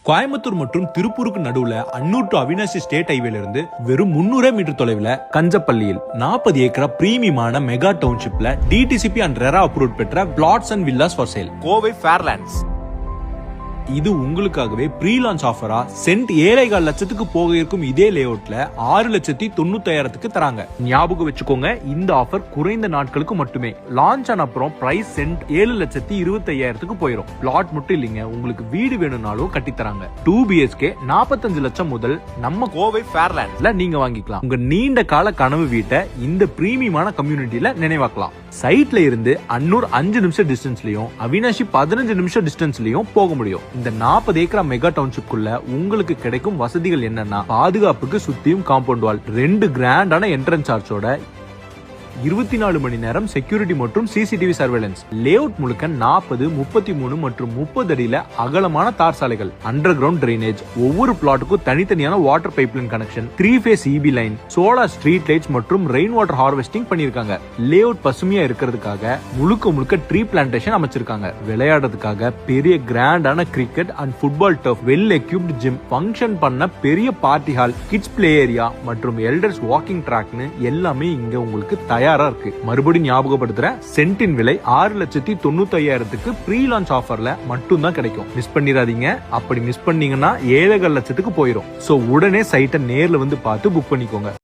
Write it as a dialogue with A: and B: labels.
A: கோயம்புத்தூர் மற்றும் திருப்பூருக்கு நடுவுல அன்னூர் டு அவினாசி ஸ்டேட் ஹைவேல இருந்து வெறும் 300 மீட்டர் தொலைவில் கஞ்சப்பள்ளியில் 40 ஏக்கரா பிரீமியமான மெகா டவுன்ஷிப்ல டிடிசிபி அண்ட் ரெரா அப்ரூவ் பெற்ற plots and villas for sale Kovai Fairlands. இது உங்களுக்காகவே ப்ரீ லான்ச் ஆஃபரா சென்ட் 7.25 லட்சத்துக்கு போக இருக்கும் இதே லேஅவுட்ல 6,95,000 தராங்க. ஞாபகம் வச்சுக்கோங்க, இந்த ஆஃபர் குறைந்த நாட்களுக்கு மட்டுமே. லான்ச் ஆன அப்புறம் பிரைஸ் சென்ட் 7,25,000 போயிடும். பிளாட் மட்டும் இல்லைங்க, உங்களுக்கு வீடு வேணும்னாலும் கட்டி தராங்க. 2 BHK 45 லட்சம் முதல் நம்ம கோவை ஃபேர்லாண்ட்ஸ்ல நீங்க வாங்கிக்கலாம். உங்க நீண்ட கால கனவு வீட்டை இந்த பிரீமியமான கம்யூனிட்டியில நினைவாக்கலாம். சைட்ல இருந்து அன்னூர் 5 நிமிஷம் டிஸ்டன்ஸ்லயும் அவினாசி 15 நிமிஷம் டிஸ்டன்ஸ்லயும் போக முடியும். இந்த 40 ஏக்கரா மெகா டவுன்ஷிப்குள்ள உங்களுக்கு கிடைக்கும் வசதிகள் என்னன்னா, பாதுகாப்புக்கு சுத்தியும் காம்பவுண்ட் வால், 2 கிராண்டான என்ட்ரன்ஸ் ஆர்ச்சோட 24 மணி நேரம் செக்யூரிட்டி மற்றும் சிசிடிவி சர்வேலன்ஸ். லேஅவுட் முழுக்க 40, 33 மற்றும் 30 அடியில அகலமான தார் சாலைகள், அண்டர் கிரவுண்ட் டிரைனேஜ், ஒவ்வொரு பிளாட்டுக்கும் தனித்தனியான water pipeline connection, 3 phase EB line, solar street lights மற்றும் ரெயின் வாட்டர் ஹார்வெஸ்டிங் பண்ணிருக்காங்க. லேஅவுட் பசுமையா இருக்கிறதுக்காக முழுக்க ட்ரீ பிளான்டேஷன் அமைச்சிருக்காங்க. விளையாடுறதுக்காக பெரிய கிராண்டான cricket and football turf, well equipped gym, function பண்ண பெரிய party hall, kids play area மற்றும் எல்டர்ஸ் வாக்கிங் ட்ராக்னு எல்லாமே இங்க உங்களுக்கு தயாரா இருக்கு. மறுபடியும் ஞாபகப்படுத்துறேன், சென்டின் விலை 6,95,000 ப்ரீ லான்ச் ஆஃபர்ல மட்டும் தான் கிடைக்கும். மிஸ் பண்ணிடாதீங்க. அப்படி மிஸ் பண்ணீங்கன்னா 7.5 லட்சத்துக்கு போயிடும். சோ உடனே சைட்டை நேர்ல வந்து பார்த்து புக் பண்ணிக்கோங்க.